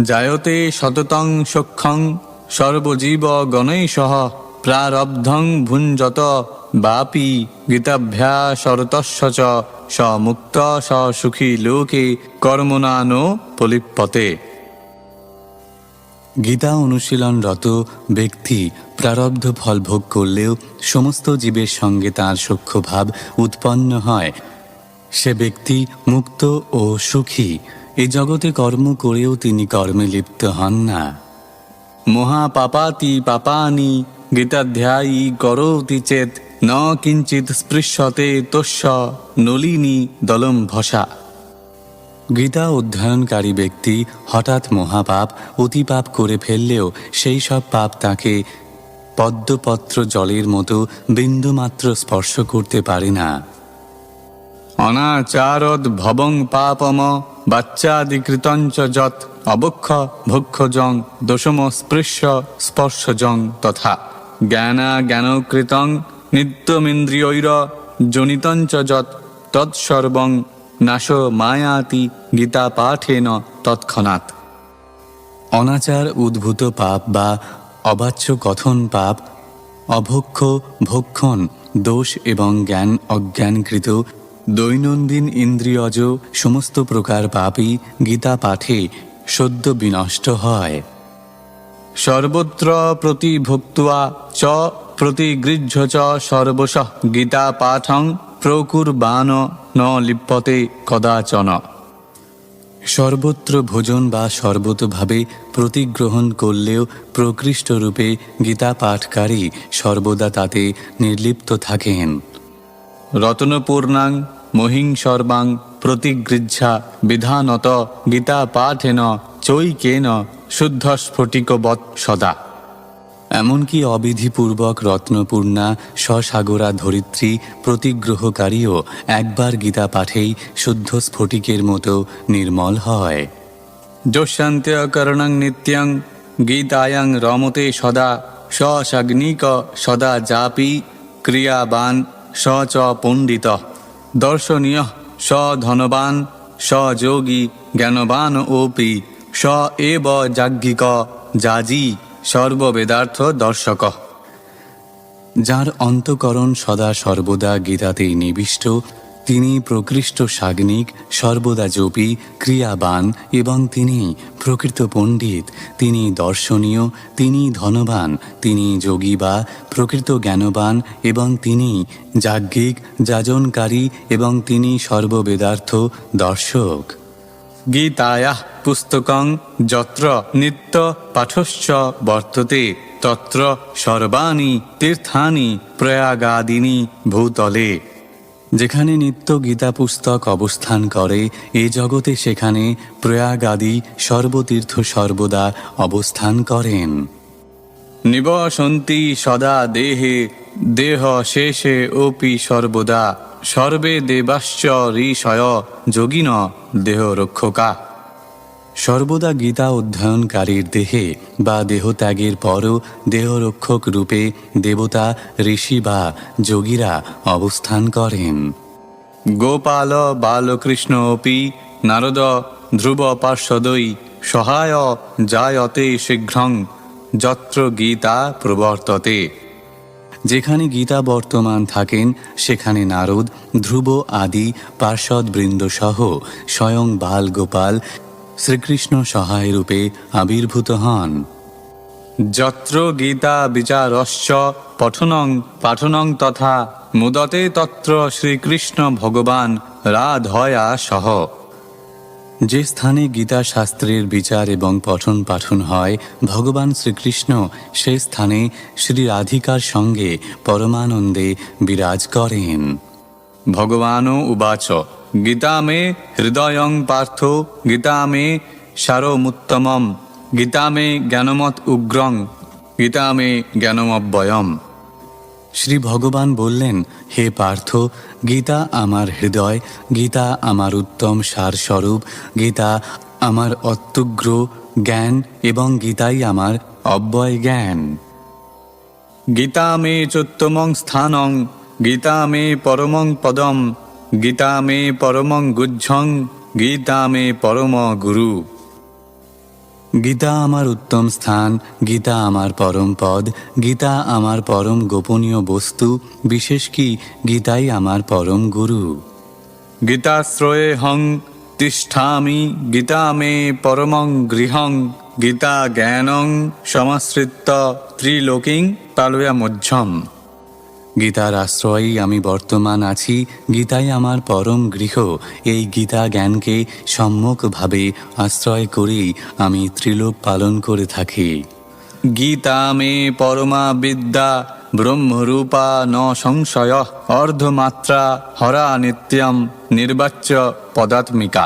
জায়তে সততং সক্ষং সর্বজীব গণৈঃসহ প্রারব্ধং ভুঞ্জত বাপি গীতাভ্যাসরতস্য চ স মুক্ত স সুখী লোকে কর্মণা নো পলিপ্যতে। গীতা অনুশীলনরত ব্যক্তি প্রারব্ধ ফল ভোগ করলেও সমস্ত জীবের সঙ্গে তাঁর সখ্যভাব উৎপন্ন হয়। সে ব্যক্তি মুক্ত ও সুখী। এই জগতে কর্ম করেও তিনি কর্মে লিপ্ত হন না। মহাপাপাতি পাপানি গীতাধ্যায়ী করোতি চেত ন কিঞ্চিৎ স্পৃশ্যতে তস্য নলিনী দলম ভসা। গীতা অধ্যয়নকারী ব্যক্তি হঠাৎ মহাপাপ অতিপাপ করে ফেললেও সেই সব পাপ তাকে পদ্মপত্র জলের মতো বিন্দুমাত্র স্পর্শ করতে পারে না। অনাচারদ ভবং পাপম বাচ্চাদিকৃতঞ্চ যৎ অবক্ষ ভক্ষজং দশম স্পৃশ্য স্পর্শজং তথা জ্ঞানাজ্ঞানকৃতং নিত্যমিন্দ্রিয়ৈর জনিতঞ্চ যৎ তৎসর্বং নাশ মায়াতি গীতা পাঠেন তৎক্ষণাৎ। অনাচার উদ্ভূত পাপ বা অবাচ্য কথন পাপ, অভক্ষ ভক্ষণ দোষ এবং জ্ঞান অজ্ঞানকৃত দৈনন্দিন ইন্দ্রিয়জ সমস্ত প্রকার পাপই গীতা পাঠে সদ্য বিনষ্ট হয়। সর্বত্র প্রতিভক্ত্বা চ প্রতিগৃহ্য চ সর্বশঃ গীতা পাঠং প্রকুর্বাণ ন লিপ্যতে কদাচন। সর্বত্র ভোজন বা সর্বতভাবে প্রতিগ্রহণ করলেও প্রকৃষ্ট রূপে গীতা পাঠকারী সর্বদা তাতে নির্লিপ্ত থাকেন। রত্নপূর্ণাং মহিং সর্বাং প্রতিগৃহ্যা বিধানত গীতা পাঠেন চৈকেন শুদ্ধ স্ফটিকবৎ সদা। এমনকি অবিধিপূর্বক রত্নপূর্ণা স্বসাগরা ধরিত্রী প্রতিগ্রহকারীও একবার গীতা পাঠেই শুদ্ধ স্ফটিকের মতো নির্মল হয়। যস্যান্ত্যকরণং নিত্যং গীতায়াং রমতে সদা স্বসাগ্নিক সদা জাপি ক্রিয়াবান স চ পণ্ডিত দর্শনীয় স ধনবান স যোগী জ্ঞানবান ওপি স এব যাজ্ঞিক যাজি সর্ববেদার্থ দর্শক। যার অন্তঃকরণ সদা সর্বদা গীতাতেই নিবিষ্ট তিনি প্রকৃষ্ট সাগ্নিক সর্বদা জপী ক্রিয়াবান এবং তিনি প্রকৃত পণ্ডিত। তিনি দর্শনীয়, তিনি ধনবান, তিনি যোগী বা প্রকৃত জ্ঞানবান এবং তিনি যাজ্ঞিক যাজনকারী এবং তিনি সর্ববেদার্থ দর্শক। গীতায়াঃ পুস্তকং যত্র নিত্য পাঠশ্চ বর্ততে তত্র সর্বাণি তীর্থানি প্রয়াগাদিনী ভূতলে। যেখানে নিত্য গীতা পুস্তক অবস্থান করে এ জগতে সেখানে প্রয়াগাদি সর্বতীর্থ সর্বদা অবস্থান করেন। নিবসন্তি সদা দেহে দেহ শেষে অপি সর্বদা সর্বে দেবাশ্চ ঋষয় যোগিন দেহ রক্ষকা। সর্বদা গীতা অধ্যয়নকারীর দেহে বা দেহত্যাগের পরও দেহরক্ষক রূপে দেবতা, ঋষি বা যোগীরা অবস্থান করেন। গোপাল বালকৃষ্ণ অপি নারদ ধ্রুব পার্শ্বদৈ সহায় জায়তে শীঘ্রং যত্র গীতা প্রবর্ততে। যেখানে গীতা বর্তমান থাকেন সেখানে নারদ, ধ্রুব আদি পার্ষদবৃন্দ সহ স্বয়ং বাল গোপাল শ্রীকৃষ্ণ সহায় রূপে আবির্ভূত হন। যত্র গীতা বিচারশ্চ পঠনং পাঠনং তথা মুদতে তত্র শ্রীকৃষ্ণ ভগবান রাধয়া সহ। যে স্থানে গীতা শাস্ত্রের বিচার এবং পঠন পাঠন হয়, ভগবান শ্রীকৃষ্ণ সে স্থানে শ্রী রাধিকার সঙ্গে পরমানন্দে বিরাজ করেন। ভগবানও উবাচ গীতা মে হৃদয়ং পার্থ গীতা মে সারমুত্তমম গীতা মে জ্ঞানমত উগ্রং গীতা মে জ্ঞানমব্যয়ম। শ্রী ভগবান বললেন, হে পার্থ, গীতা আমার হৃদয়, গীতা আমার উত্তম সারস্বরূপ, গীতা আমার অত্যুগ্র জ্ঞান এবং গীতাই আমার অব্যয় জ্ঞান। গীতা মে চোত্তমং স্থানং গীতা মে পরমং পদম গীতা মে পরমং গুহ্যং গীতা মে পরম গুরু। গীতা আমার উত্তম স্থান, গীতা আমার পরম পদ, গীতা আমার পরম গোপনীয় বস্তু, বিশেষ কি গীতাই আমার পরম গুরু। গীতাশ্রয়ে হং তিষ্ঠামি গীতা মে পরমং গৃহং গীতা জ্ঞানং সমাশ্রিত্য ত্রিলোকিং পালয়ামোজ্ঝম। গীতার আশ্রয়েই আমি বর্তমান আছি, গীতাই আমার পরম গৃহ। এই গীতা জ্ঞানকে সম্যকভাবে আশ্রয় করেই আমি ত্রিলোক পালন করে থাকি। গীতা মে পরমা বিদ্যা ব্রহ্মরূপা ন সংশয় অর্ধমাত্রা হরা নিত্যম নির্বাচ্য পদাত্মিকা।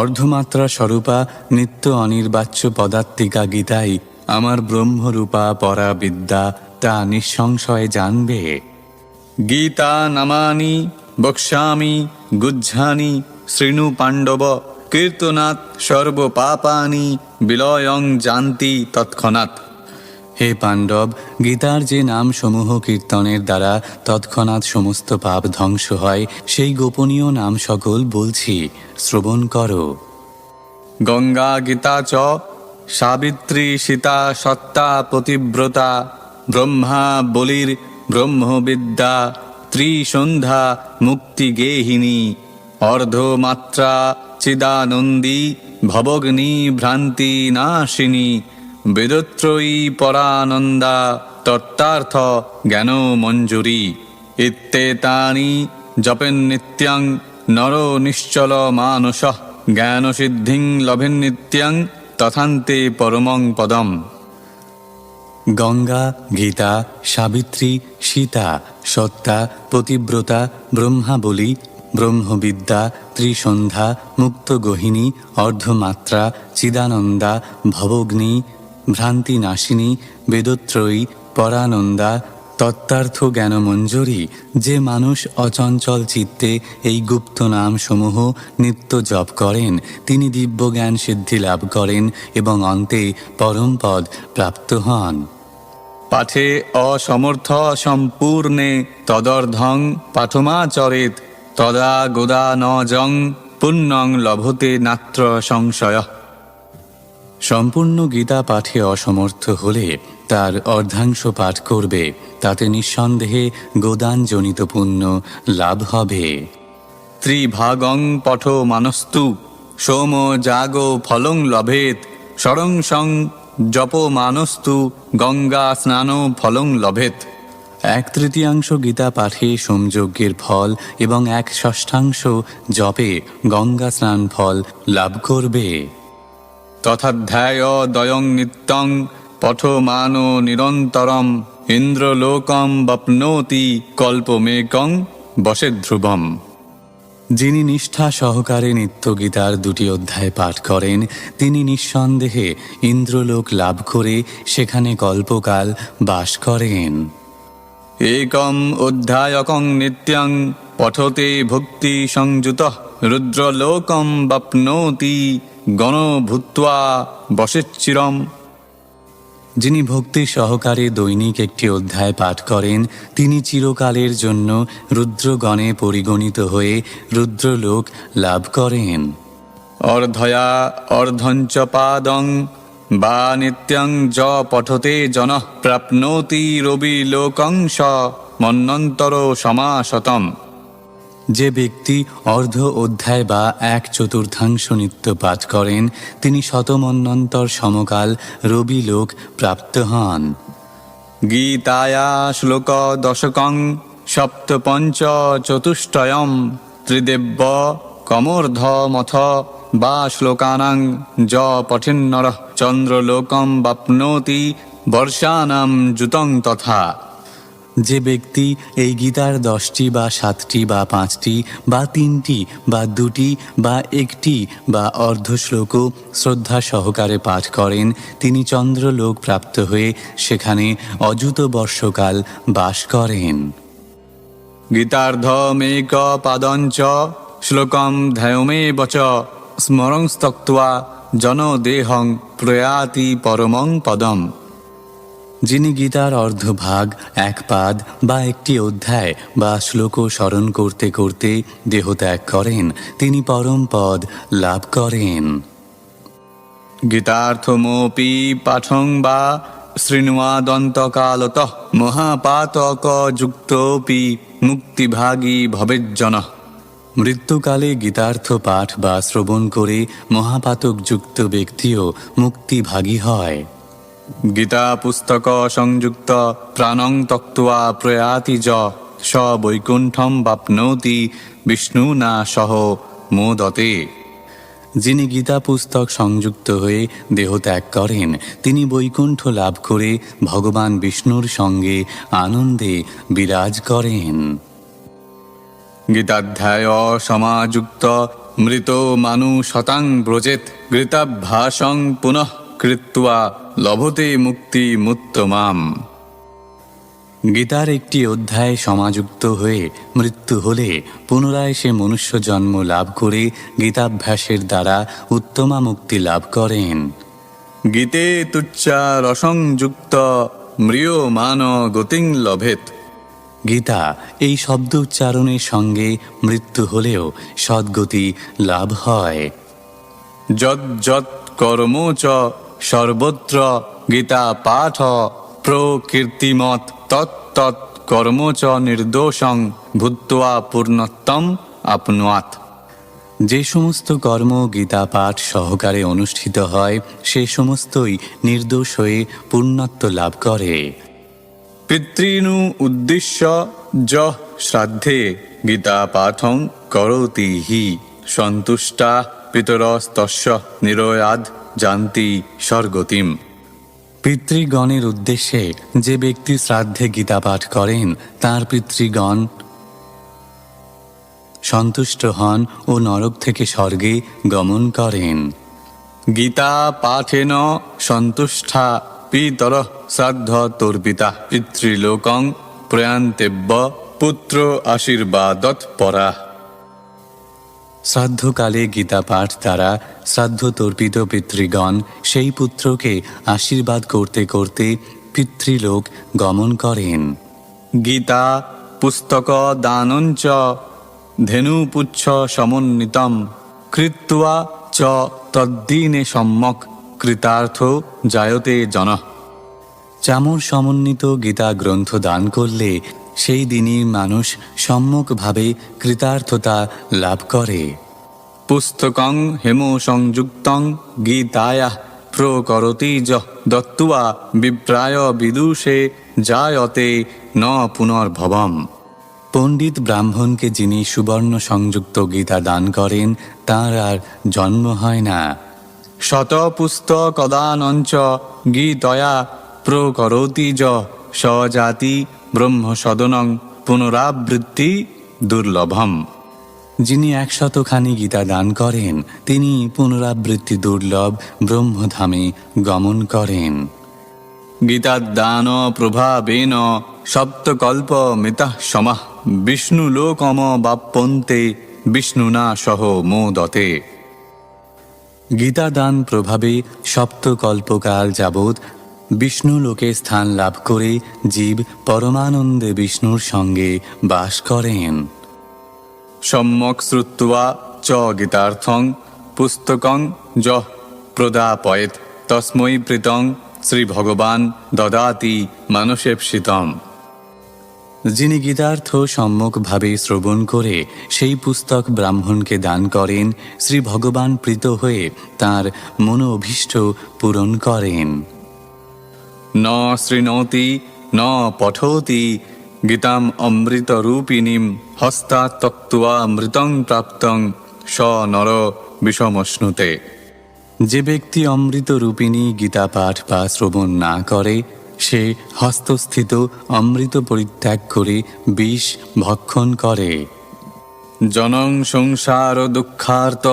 অর্ধমাত্রা স্বরূপা নিত্য অনির্বাচ্য পদাত্মিকা গীতাই আমার ব্রহ্মরূপা পরা বিদ্যা, তা নিঃসংশয়ে জানবে। গীতা নামানি বক্ষ্যামি গুহ্যানি শৃণু পাণ্ডব কীর্তনাৎ সর্বপাপানি বিলয়ং জানতি তৎক্ষণাৎ। হে পাণ্ডব, গীতার যে নাম সমূহ কীর্তনের দ্বারা তৎক্ষণাৎ সমস্ত পাপ ধ্বংস হয়, সেই গোপনীয় নাম সকল বলছি, শ্রবণ করো। গঙ্গা গীতা চ সাবিত্রী সীতা সত্তা পতিব্রতা ব্রহ্মা বলির ব্রহ্মবিদ্যা ত্রিসন্ধ্যা মুক্তিগেহিনী অর্ধমাত্রা চিদানন্দী ভবগ্নি ভ্রান্তি নাশিনী বেদত্রয়ী পরানন্দা তত্ত্বার্থ জ্ঞান মঞ্জুরি। ইত্যেতানি জপেন্নিত্যং নরো নিশ্চল মানসঃ জ্ঞানসিদ্ধিং লভেন্নিত্যং তথান্তে পরমং পদম। গঙ্গা, গীতা, সাবিত্রী, সীতা, সত্তা, পতিব্রতা, ব্রহ্মাবলী, ব্রহ্মবিদ্যা, ত্রিসন্ধ্যা, মুক্তগহিনী, অর্ধমাত্রা, চিদানন্দা, ভবগ্নি, ভ্রান্তিনাশিনী, বেদত্রয়ী, পরানন্দা, তত্ত্বার্থ জ্ঞানমঞ্জুরি। যে মানুষ অচঞ্চল চিত্তে এই গুপ্ত নামসমূহ নিত্য জপ করেন, তিনি দিব্যজ্ঞান সিদ্ধি লাভ করেন এবং অন্তে পরমপদ প্রাপ্ত হন। পাঠে অসমর্থ সম্পূর্ণে তদর্ধং পাঠমাচরেত তদা গোদা ন জং পুণ্যং লভতে নাত্র সংশয়। সম্পূর্ণ গীতা পাঠে অসমর্থ হলে তার অর্ধাংশ পাঠ করবে, তাতে নিঃসন্দেহে গোদানজনিত পুণ্য লাভ হবে। ত্রিভাগং পঠো মানস্তু সোম জাগো ফলং লভেত ষড়ংসং জপ মানস্তু গঙ্গা স্নানো ফলং লভেত। 1/3 গীতা পাঠে সোমযজ্ঞের ফল এবং 1/6 জপে গঙ্গা স্নান ফল লাভ করবে। তথাধ্যায় দয়ং নিত্যং পঠমানো নিরন্তরম ইন্দ্রলোকম বপ্নোতি কল্পমেকং বসে ধ্রুবম। যিনি নিষ্ঠা সহকারে নিত্য গীতার 2টি অধ্যায় পাঠ করেন, তিনি নিঃসন্দেহে ইন্দ্রলোক লাভ করে সেখানে কল্পকাল বাস করেন। একম অধ্যায়কং নিত্যং পঠতে ভক্তি সংযুত রুদ্রলোকম বাপ্নোতি গণ ভূত্বা বশেচ্চিরম। যিনি ভক্তি সহকারে দৈনিক একটি অধ্যায় পাঠ করেন তিনি চিরকালের জন্য রুদ্রগণে পরিগণিত হয়ে রুদ্রলোক লাভ করেন। অর্ধয়া অর্ধঞ্চ পাদং বা নিত্যং য পঠতে জনঃ প্রাপ্নোতি রবি লোকংশ মন্বন্তর সমাশতম। যে ব্যক্তি অর্ধ অধ্যায় বা 1/4 নিত্য পাঠ করেন তিনি শতমন্বন্তর সমকাল রবি লোক প্রাপ্ত হন। গীতায়া শ্লোক দশকং সপ্তপঞ্চ চতুষ্টয়ম ত্রিদেব্য কমর্ধমথ বা শ্লোকানাং য পঠিন্নরঃ চন্দ্রলোকম বাপ্নোতি বর্ষানাম যুতং তথা। যে ব্যক্তি এই গীতার 10টি বা 7টি বা 5টি বা 3টি বা 2টি বা 1টি বা অর্ধ শ্লোকও শ্রদ্ধা সহকারে পাঠ করেন তিনি চন্দ্রলোক প্রাপ্ত হয়ে সেখানে অযুত বর্ষকাল বাস করেন। গীতার্ধমেক পাদঞ্চ শ্লোকম ধ্যায়মেব চ স্মরংস্তক্ত্বা জনদেহং প্রয়াতি পরমং পদম। যিনি গীতার অর্ধভাগ 1 পাদ বা একটি অধ্যায় বা শ্লোক স্মরণ করতে করতে দেহত্যাগ করেন তিনি পরম পদ লাভ করেন। গীতার্থমপি পাঠং বা শৃণ্বাদন্তকালতঃ মহাপাতক যুক্তোপি মুক্তিভাগী ভবেজ্জনঃ। মৃত্যুকালে গীতার্থ পাঠ বা শ্রবণ করে মহাপাতক যুক্ত ব্যক্তিও মুক্তিভাগী হয়। গীতা পুস্তক সংযুক্ত প্রাণং তক্ত্বা প্রয়াতি য স বৈকুণ্ঠম বাপ্নোতি বিষ্ণুনা সহ মোদতে। যিনি গীতা পুস্তক সংযুক্ত হয়ে দেহত্যাগ করেন তিনি বৈকুণ্ঠ লাভ করে ভগবান বিষ্ণুর সঙ্গে আনন্দে বিরাজ করেন। গীতাধ্যায় সমাযুক্ত মৃত মানু শতাং ব্রজেত গীতাভ্যাসং পুনঃ কৃত্বা লভতে মুক্তি মুত্তমাম। গীতার একটি অধ্যায় সমাযুক্ত হয়ে মৃত্যু হলে পুনরায় সে মনুষ্য জন্ম লাভ করে গীতাভ্যাসের দ্বারা উত্তমা মুক্তি লাভ করেন। গীতে তুচ্ছা রসংযুক্ত ম্রিয়মান গতিং লভেত। গীতা এই শব্দ উচ্চারণের সঙ্গে মৃত্যু হলেও সদ্গতি লাভ হয়। যৎ যৎ কর্ম চ সর্বত্র গীতা পাঠ প্রকীর্তিমত তৎ কর্ম চ নির্দোষং ভূত্বা পূর্ণত্বম আপনুয়াত। যে সমস্ত কর্ম গীতা পাঠ সহকারে অনুষ্ঠিত হয় সে সমস্তই নির্দোষ হয়ে পূর্ণত্ব লাভ করে। পিতৃণু উদ্দেশ্য য শ্রাদ্ধে গীতা পাঠং করোতি হি সন্তুষ্টা পিতরস্তস্য নিরয়াদ জান্তি স্বর্গতিম। পিতৃগণের উদ্দেশ্যে যে ব্যক্তি শ্রাদ্ধে গীতা পাঠ করেন তার পিতৃগণ সন্তুষ্ট হন ও নরক থেকে স্বর্গে গমন করেন। গীতা পাঠেন সন্তুষ্টা পিতর শ্রাদ্ধ তর্পিতা পিতৃলোকং প্রয়ান্তেব্য পুত্র আশীর্বাদত পরা। শ্রাদ্ধকালে গীতা পাঠ দ্বারা শ্রাদ্ধ তর্পিত পিতৃগণ সেই পুত্রকে আশীর্বাদ করতে করতে পিতৃলোক গমন করেন। গীতা পুস্তক দানঞ্চ ধেনুপুচ্ছ সমন্বিতম কৃত্বা চ তদ্দিনে সম্যক কৃতার্থ জায়তে জনঃ। চামর সমন্বিত গীতা গ্রন্থ দান করলে সেই দিনই মানুষ সম্যকভাবে কৃতার্থতা লাভ করে। পুস্তকং হেম সংযুক্তং গীতায়াঃ প্রকরতি য দত্ত্বা বিপ্রায় বিদুষে জায়তে ন পুনর্ভবম। পণ্ডিত ব্রাহ্মণকে যিনি সুবর্ণ সংযুক্ত গীতা দান করেন তার আর জন্ম হয় না। শতপুস্তকদানঞ্চ গীতয়া প্রকরতি য সজাতি ব্রহ্মসদনং পুনরাবৃত্তি দুর্লভম। যিনি 100খানি গীতা দান করেন তিনি পুনরাবৃত্তি দুর্লভ ব্রহ্মধামে গমন করেন। গীতাদান প্রভাবেন সপ্তকল্প মিতঃ সমাহ বিষ্ণুলোকম বাপ্যন্তে বিষ্ণুনা সহ মোদতে। গীতাদান প্রভাবে সপ্তকল্পকাল যাবৎ বিষ্ণুলোকে স্থান লাভ করে জীব পরমানন্দে বিষ্ণুর সঙ্গে বাস করেন। সম্যক শ্রুত্বা চ গীতার্থং পুস্তকং যঃ প্রদাপয়েৎ তস্मै প্রীতং শ্রী ভগবান দদাতি মানসেপ্সিতম। যিনি গীতার্থ সম্যকভাবে শ্রবণ করে সেই পুস্তক ব্রাহ্মণকে দান করেন, শ্রী ভগবান প্রীত হয়ে তাঁর মনোভীষ্ট পূরণ করেন। ন শৃণোতি ন পঠোতি গীতাম অমৃতরূপিণীম হস্তাৎ ত্যক্ত্বা অমৃতং প্রাপ্তং স নর বিষমশ্নুতে। যে ব্যক্তি অমৃত রূপিণী গীতা পাঠ বা শ্রবণ না করে, সে হস্তস্থিত অমৃত পরিত্যাগ করে বিষ ভক্ষণ করে। জনং সংসার দুঃখার্ত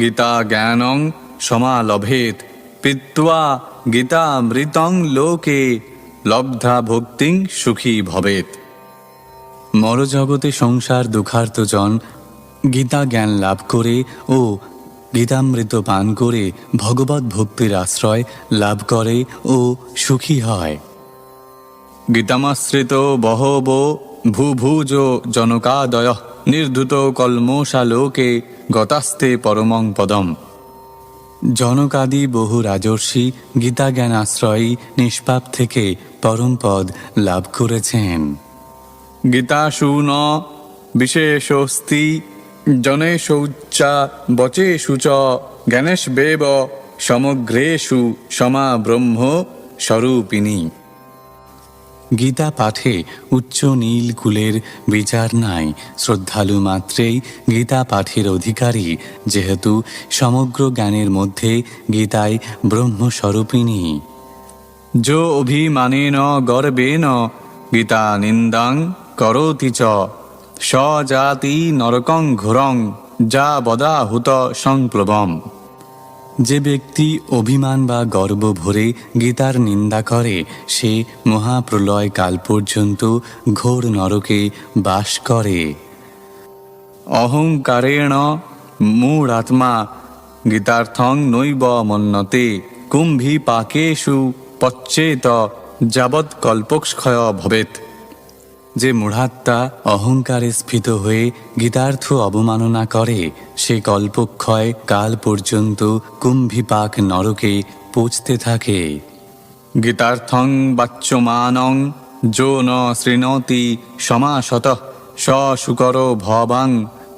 গীতা জ্ঞানং সমালভেত পিত্বা গীতামৃতং লোকে লব্ধা ভক্তিং সুখী ভবেত। মরজগতে সংসার দুঃখার্ত জন গীতা জ্ঞান লাভ করে ও গীতামৃত পান করে ভগবত ভক্তির আশ্রয় লাভ করে ও সুখী হয়। গীতামাশ্রিত বহব ভূভুজ জনকাদয় নির্ধুত কলমোশালোকে গতাস্তে পরমং পদম। জনকাদি বহু রাজর্ষি গীতা জ্ঞান আশ্রয়ী নিষ্পাপ থেকে পরম পদ লাভ করেছেন। গীতাসু ন বিশেষস্তি জনেষৌচ্চা বচেষু চ জ্ঞানেষ্বেব সমগ্রেষু সমা ব্রহ্ম স্বরূপিণী। গীতা পাঠে উচ্চ নীল কুলের বিচার নাই, শ্রদ্ধালু মাত্রেই গীতা পাঠের অধিকারী, যেহেতু সমগ্র জ্ঞানের মধ্যে গীতায় ব্রহ্মস্বরূপিণী। যো অভিমানেন গর্বেণ গীতা নিন্দাং করোতি চ স জাতি নরকং ঘোরং যা বদাহুত সংপ্লবম। যে ব্যক্তি অভিমান বা গর্ব ভরে গীতার নিন্দা করে, সে মহাপ্রলয় কাল পর্যন্ত ঘোর নরকে বাস করে। অহংকারেণ মূঢ়াত্মা গীতার্থং নৈব মন্যতে কুম্ভীপাকেষু পচ্যেত যাবৎ কল্পক্ষয় ভবেৎ। যে মূঢ়াত্মা অহংকারে স্ফীত হয়ে গীতার্থ অবমাননা করে, সে কল্পক্ষয় কাল পর্যন্ত কুম্ভীপাক নরকে পৌঁছতে থাকে। গীতার্থং বাচ্যমানং যো ন শৃণোতি সমাসতঃ স শুকর ভবাং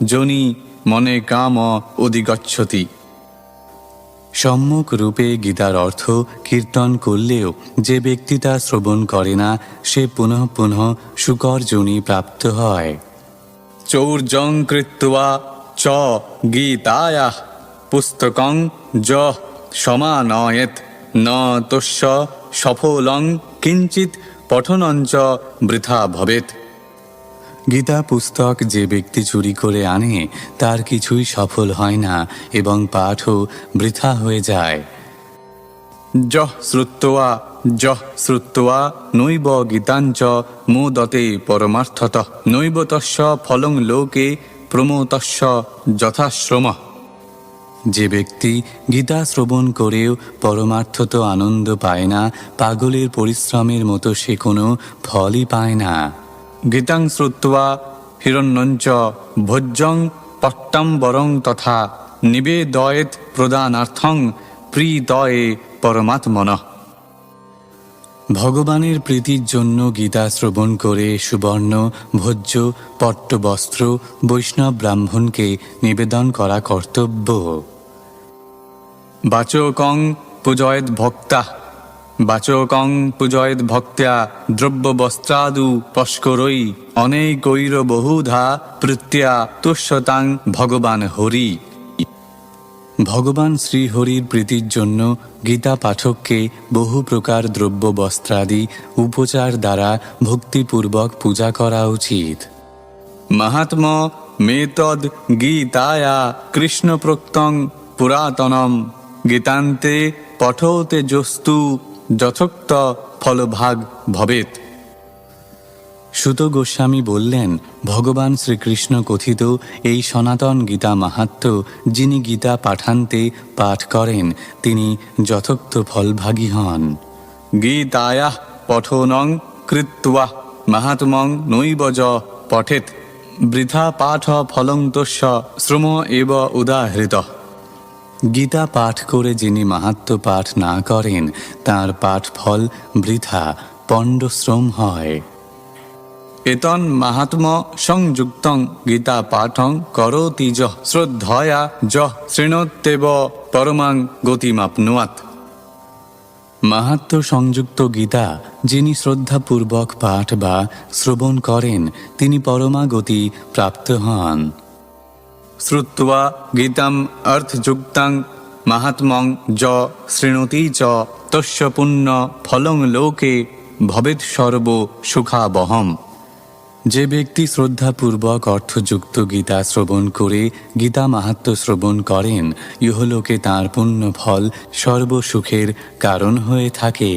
যোনি মনে কাম অধিগচ্ছতি। সম্যক রূপে গীতার অর্থ কীর্তন করলেও যে ব্যক্তি তা শ্রবণ করে না, সে পুনঃ পুনঃ শুকর যোনি প্রাপ্ত হয়। চৌর্যং কৃত্বা চ গীতায়াঃ পুস্তকং যঃ সমানয়েৎ ন তস্য সফলং কিঞ্চিৎ পঠনঞ্চ বৃথা ভবেৎ। গীতা পুস্তক যে ব্যক্তি চুরি করে আনে, তার কিছুই সফল হয় না এবং পাঠও বৃথা হয়ে যায়। যঃ শ্রুত্বা নৈব গীতাঞ্চ মোদতে পরমার্থতঃ নৈব তস্য ফলং লোকে প্রমোতস্য যথাশ্রমঃ। যে ব্যক্তি গীতা শ্রবণ করেও পরমার্থত আনন্দ পায় না, পাগলের পরিশ্রমের মতো সে কোনো ফলই পায় না। গীতাং শ্রুত্বা হিরণ্যঞ্চ ভোজ্যং পট্টম্বরং তথা নিবেদয়েৎ প্রদানার্থং প্রীতয়ে পরমাত্মনঃ। ভগবানের প্রীতির জন্য গীতা শ্রবণ করে সুবর্ণ ভোজ্য পট্টবস্ত্র বৈষ্ণব ব্রাহ্মণকে নিবেদন করা কর্তব্য। বাচকং পূজয়েৎ ভক্তা বাচকং পূজয়েৎ ভক্ত্যা দ্রব্যবস্ত্রাদু পস্করৈ অনেকৈর বহুধা প্রত্যা তুষ্যতাং ভগবান হরি। ভগবান শ্রীহরির প্রীতির জন্য গীতা পাঠককে বহু প্রকার দ্রব্য বস্ত্রাদি উপচার দ্বারা ভক্তিপূর্বক পূজা করা উচিত। মাহাত্ম মেতদ গীতায়া কৃষ্ণ প্রোক্তং পুরাতনম গীতান্তে পঠোতে যস্তু যথোক্ত ফলভাগ ভবেৎ। সুত গোস্বামী বললেন, ভগবান শ্রীকৃষ্ণ কথিত এই সনাতন গীতা মাহাত্ম্য যিনি গীতা পাঠান্তে পাঠ করেন তিনি যথোক্ত ফলভাগী হন। গীতায়াঃ পঠনং কৃত্বা মাহাত্ম্যং নৈব য পঠেৎ বৃথা পাঠ ফলং তস্য শ্রম এব উদাহৃত। গীতা পাঠ করে যিনি মাহাত্ম্য পাঠ না করেন তার পাঠ ফল বৃথা পণ্ডশ্রম হয়। এতন মাহাত্ম্য সংযুক্তং গীতা পাঠং করোতি যঃ শ্রদ্ধয়া যঃ শৃণোত্যেব পরমাং গতিমাপ্নুয়াৎ। মাহাত্ম্য সংযুক্ত গীতা যিনি শ্রদ্ধাপূর্বক পাঠ বা শ্রবণ করেন তিনি পরমাগতি প্রাপ্ত হন। শ্রুত্বা গীতাম অর্থযুক্তং মাহাত্ম্যং য শৃণোতি চ তস্য পুণ্য ফলং লোকে ভবেৎ সর্ব সুখাবহম। যে ব্যক্তি শ্রদ্ধাপূর্বক অর্থযুক্ত গীতা শ্রবণ করে গীতা মাহাত্ম্য শ্রবণ করেন ইহলোকে তাঁর পুণ্য ফল সর্বসুখের কারণ হয়ে থাকে।